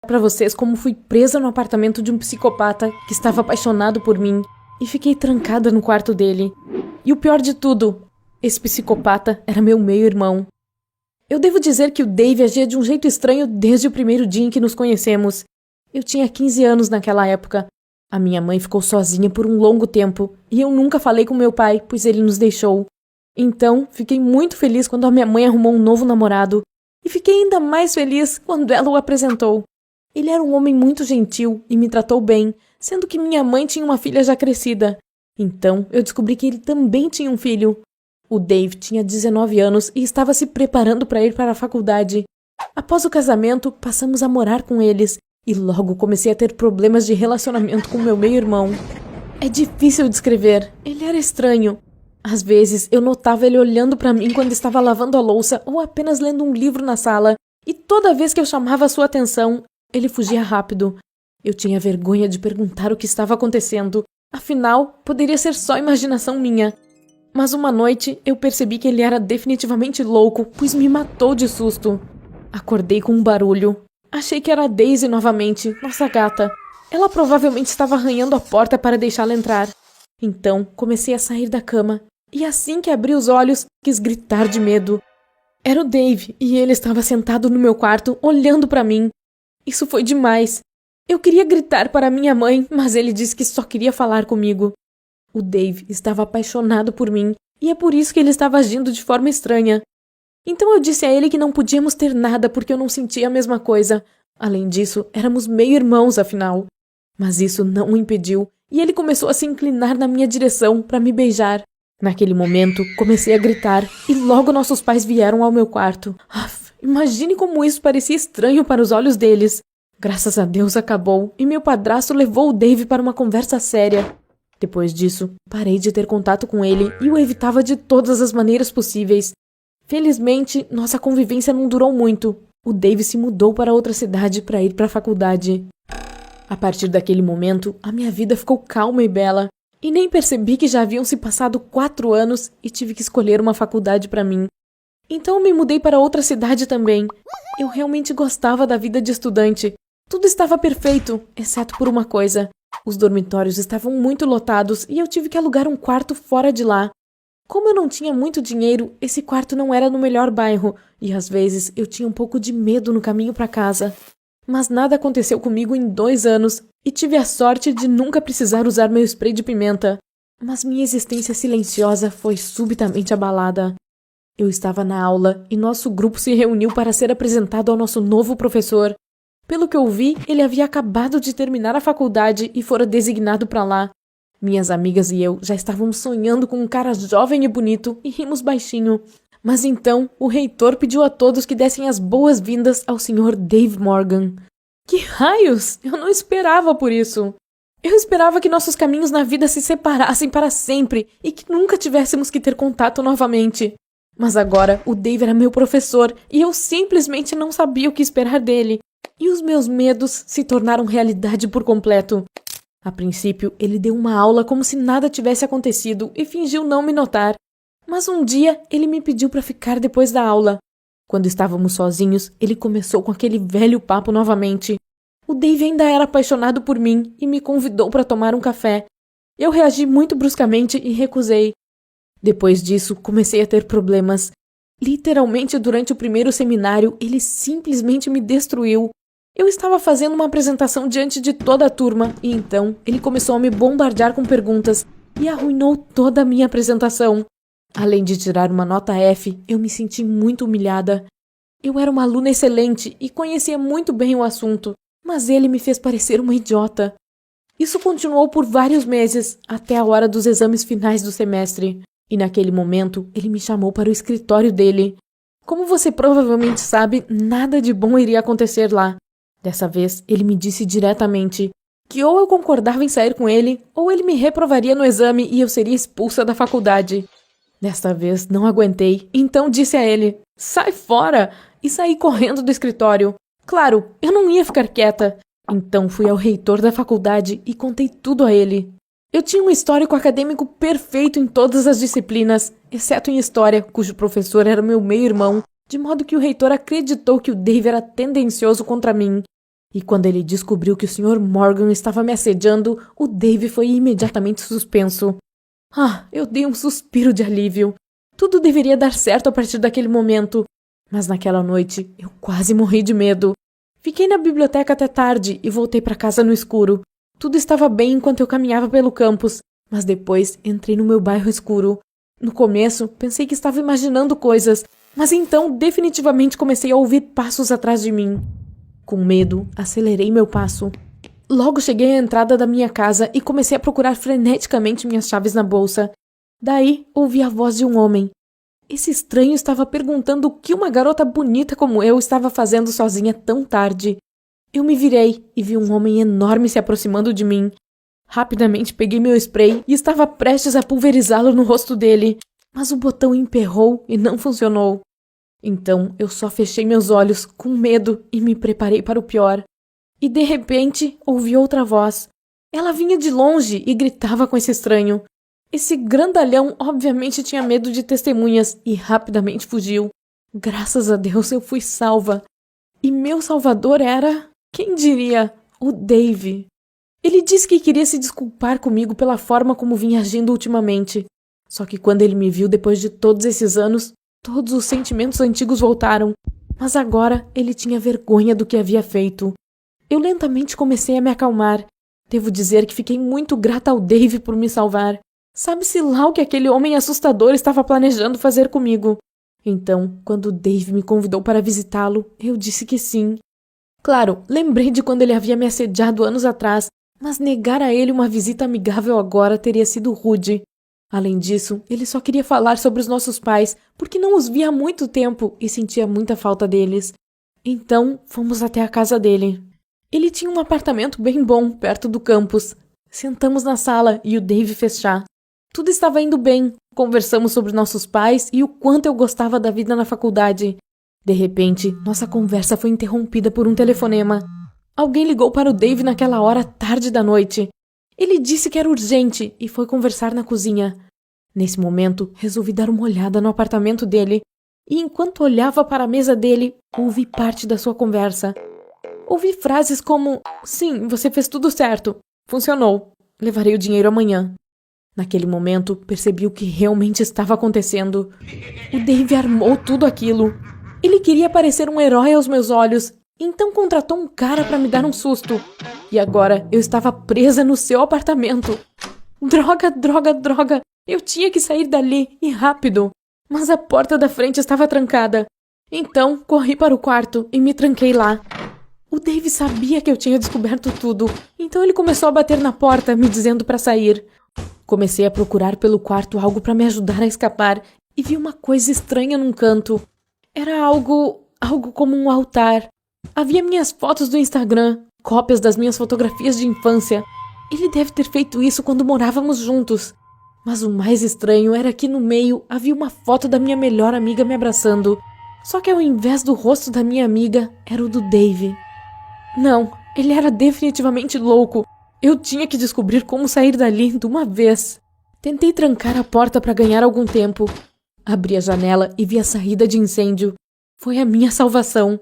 para vocês como fui presa no apartamento de um psicopata que estava apaixonado por mim e fiquei trancada no quarto dele. E o pior de tudo, esse psicopata era meu meio-irmão. Eu devo dizer que o Dave agia de um jeito estranho desde o primeiro dia em que nos conhecemos. Eu tinha 15 anos naquela época. A minha mãe ficou sozinha por um longo tempo e eu nunca falei com meu pai, pois ele nos deixou. Então, fiquei muito feliz quando a minha mãe arrumou um novo namorado e fiquei ainda mais feliz quando ela o apresentou. Ele era um homem muito gentil e me tratou bem, sendo que minha mãe tinha uma filha já crescida. Então, eu descobri que ele também tinha um filho. O Dave tinha 19 anos e estava se preparando para ir para a faculdade. Após o casamento, passamos a morar com eles e logo comecei a ter problemas de relacionamento com meu meio-irmão. É difícil descrever, ele era estranho. Às vezes, eu notava ele olhando para mim quando estava lavando a louça ou apenas lendo um livro na sala, e toda vez que eu chamava sua atenção, ele fugia rápido. Eu tinha vergonha de perguntar o que estava acontecendo, afinal, poderia ser só imaginação minha. Mas uma noite, eu percebi que ele era definitivamente louco, pois me matou de susto. Acordei com um barulho. Achei que era a Daisy novamente, nossa gata. Ela provavelmente estava arranhando a porta para deixá-la entrar. Então, comecei a sair da cama. E assim que abri os olhos, quis gritar de medo. Era o Dave, e ele estava sentado no meu quarto, olhando para mim. Isso foi demais. Eu queria gritar para minha mãe, mas ele disse que só queria falar comigo. O Dave estava apaixonado por mim, e é por isso que ele estava agindo de forma estranha. Então eu disse a ele que não podíamos ter nada porque eu não sentia a mesma coisa. Além disso, éramos meio-irmãos, afinal. Mas isso não o impediu, e ele começou a se inclinar na minha direção para me beijar. Naquele momento, comecei a gritar, e logo nossos pais vieram ao meu quarto. Imagine como isso parecia estranho para os olhos deles. Graças a Deus acabou, e meu padrasto levou o Dave para uma conversa séria. Depois disso, parei de ter contato com ele e o evitava de todas as maneiras possíveis. Felizmente, nossa convivência não durou muito. O Dave se mudou para outra cidade para ir para a faculdade. A partir daquele momento, a minha vida ficou calma e bela, e nem percebi que já haviam se passado 4 anos e tive que escolher uma faculdade para mim. Então me mudei para outra cidade também. Eu realmente gostava da vida de estudante. Tudo estava perfeito, exceto por uma coisa. Os dormitórios estavam muito lotados e eu tive que alugar um quarto fora de lá. Como eu não tinha muito dinheiro, esse quarto não era no melhor bairro e às vezes eu tinha um pouco de medo no caminho para casa. Mas nada aconteceu comigo em 2 anos e tive a sorte de nunca precisar usar meu spray de pimenta. Mas minha existência silenciosa foi subitamente abalada. Eu estava na aula e nosso grupo se reuniu para ser apresentado ao nosso novo professor. Pelo que eu vi, ele havia acabado de terminar a faculdade e fora designado para lá. Minhas amigas e eu já estávamos sonhando com um cara jovem e bonito e rimos baixinho. Mas então, o reitor pediu a todos que dessem as boas-vindas ao Sr. Dave Morgan. Que raios! Eu não esperava por isso. Eu esperava que nossos caminhos na vida se separassem para sempre e que nunca tivéssemos que ter contato novamente. Mas agora, o Dave era meu professor e eu simplesmente não sabia o que esperar dele. E os meus medos se tornaram realidade por completo. A princípio, ele deu uma aula como se nada tivesse acontecido e fingiu não me notar. Mas um dia, ele me pediu para ficar depois da aula. Quando estávamos sozinhos, ele começou com aquele velho papo novamente. O Dave ainda era apaixonado por mim e me convidou para tomar um café. Eu reagi muito bruscamente e recusei. Depois disso, comecei a ter problemas. Literalmente, durante o primeiro seminário, ele simplesmente me destruiu. Eu estava fazendo uma apresentação diante de toda a turma e então ele começou a me bombardear com perguntas e arruinou toda a minha apresentação. Além de tirar uma nota F, eu me senti muito humilhada. Eu era uma aluna excelente e conhecia muito bem o assunto, mas ele me fez parecer uma idiota. Isso continuou por vários meses, até a hora dos exames finais do semestre. E naquele momento, ele me chamou para o escritório dele. Como você provavelmente sabe, nada de bom iria acontecer lá. Dessa vez, ele me disse diretamente que ou eu concordava em sair com ele, ou ele me reprovaria no exame e eu seria expulsa da faculdade. Desta vez, não aguentei, então disse a ele, sai fora! E saí correndo do escritório. Claro, eu não ia ficar quieta. Então fui ao reitor da faculdade e contei tudo a ele. Eu tinha um histórico acadêmico perfeito em todas as disciplinas, exceto em história, cujo professor era meu meio-irmão, de modo que o reitor acreditou que o Dave era tendencioso contra mim. E quando ele descobriu que o Sr. Morgan estava me assediando, o Dave foi imediatamente suspenso. Ah, eu dei um suspiro de alívio. Tudo deveria dar certo a partir daquele momento. Mas naquela noite, eu quase morri de medo. Fiquei na biblioteca até tarde e voltei para casa no escuro. Tudo estava bem enquanto eu caminhava pelo campus, mas depois entrei no meu bairro escuro. No começo, pensei que estava imaginando coisas, mas então definitivamente comecei a ouvir passos atrás de mim. Com medo, acelerei meu passo. Logo cheguei à entrada da minha casa e comecei a procurar freneticamente minhas chaves na bolsa. Daí, ouvi a voz de um homem. Esse estranho estava perguntando o que uma garota bonita como eu estava fazendo sozinha tão tarde. Eu me virei e vi um homem enorme se aproximando de mim. Rapidamente peguei meu spray e estava prestes a pulverizá-lo no rosto dele, mas o botão emperrou e não funcionou. Então eu só fechei meus olhos com medo e me preparei para o pior. E de repente ouvi outra voz. Ela vinha de longe e gritava com esse estranho. Esse grandalhão obviamente tinha medo de testemunhas e rapidamente fugiu. Graças a Deus eu fui salva. E meu salvador era, quem diria, o Dave. Ele disse que queria se desculpar comigo pela forma como vinha agindo ultimamente. Só que quando ele me viu depois de todos esses anos, todos os sentimentos antigos voltaram. Mas agora ele tinha vergonha do que havia feito. Eu lentamente comecei a me acalmar. Devo dizer que fiquei muito grata ao Dave por me salvar. Sabe-se lá o que aquele homem assustador estava planejando fazer comigo. Então, quando o Dave me convidou para visitá-lo, eu disse que sim. Claro, lembrei de quando ele havia me assediado anos atrás, mas negar a ele uma visita amigável agora teria sido rude. Além disso, ele só queria falar sobre os nossos pais, porque não os via há muito tempo e sentia muita falta deles. Então, fomos até a casa dele. Ele tinha um apartamento bem bom, perto do campus. Sentamos na sala e o Dave fez chá. Tudo estava indo bem. Conversamos sobre nossos pais e o quanto eu gostava da vida na faculdade. De repente, nossa conversa foi interrompida por um telefonema. Alguém ligou para o Dave naquela hora tarde da noite. Ele disse que era urgente e foi conversar na cozinha. Nesse momento, resolvi dar uma olhada no apartamento dele e enquanto olhava para a mesa dele, ouvi parte da sua conversa. Ouvi frases como: "Sim, você fez tudo certo. Funcionou. Levarei o dinheiro amanhã." Naquele momento, percebi o que realmente estava acontecendo. O Dave armou tudo aquilo. Ele queria parecer um herói aos meus olhos, então contratou um cara para me dar um susto. E agora eu estava presa no seu apartamento. Droga, droga, droga! Eu tinha que sair dali, e rápido. Mas a porta da frente estava trancada. Então, corri para o quarto e me tranquei lá. O Dave sabia que eu tinha descoberto tudo, então ele começou a bater na porta, me dizendo para sair. Comecei a procurar pelo quarto algo para me ajudar a escapar e vi uma coisa estranha num canto. Era algo como um altar. Havia minhas fotos do Instagram, cópias das minhas fotografias de infância. Ele deve ter feito isso quando morávamos juntos. Mas o mais estranho era que no meio havia uma foto da minha melhor amiga me abraçando. Só que ao invés do rosto da minha amiga, era o do Dave. Não, ele era definitivamente louco. Eu tinha que descobrir como sair dali de uma vez. Tentei trancar a porta para ganhar algum tempo. Abri a janela e vi a saída de incêndio. Foi a minha salvação.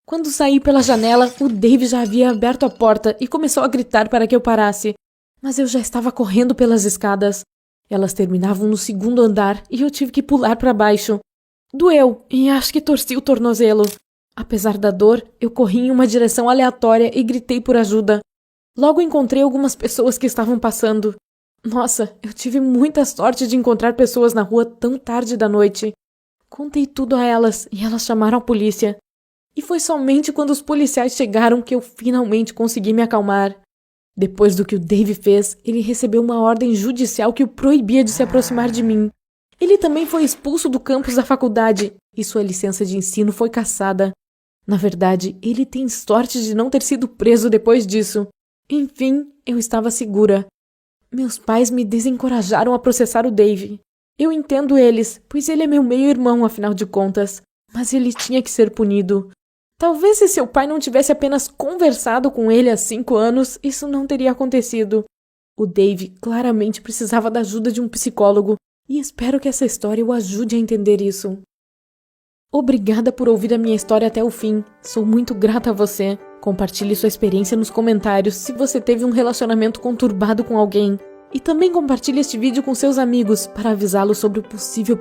Quando saí pela janela, o Dave já havia aberto a porta e começou a gritar para que eu parasse. Mas eu já estava correndo pelas escadas. Elas terminavam no segundo andar e eu tive que pular para baixo. Doeu e acho que torci o tornozelo. Apesar da dor, eu corri em uma direção aleatória e gritei por ajuda. Logo encontrei algumas pessoas que estavam passando. Nossa, eu tive muita sorte de encontrar pessoas na rua tão tarde da noite. Contei tudo a elas e elas chamaram a polícia. E foi somente quando os policiais chegaram que eu finalmente consegui me acalmar. Depois do que o Dave fez, ele recebeu uma ordem judicial que o proibia de se aproximar de mim. Ele também foi expulso do campus da faculdade e sua licença de ensino foi cassada. Na verdade, ele tem sorte de não ter sido preso depois disso. Enfim, eu estava segura. Meus pais me desencorajaram a processar o Dave. Eu entendo eles, pois ele é meu meio-irmão, afinal de contas. Mas ele tinha que ser punido. Talvez se seu pai não tivesse apenas conversado com ele há 5 anos, isso não teria acontecido. O Dave claramente precisava da ajuda de um psicólogo, e espero que essa história o ajude a entender isso. Obrigada por ouvir a minha história até o fim. Sou muito grata a você. Compartilhe sua experiência nos comentários se você teve um relacionamento conturbado com alguém. E também compartilhe este vídeo com seus amigos para avisá-los sobre o possível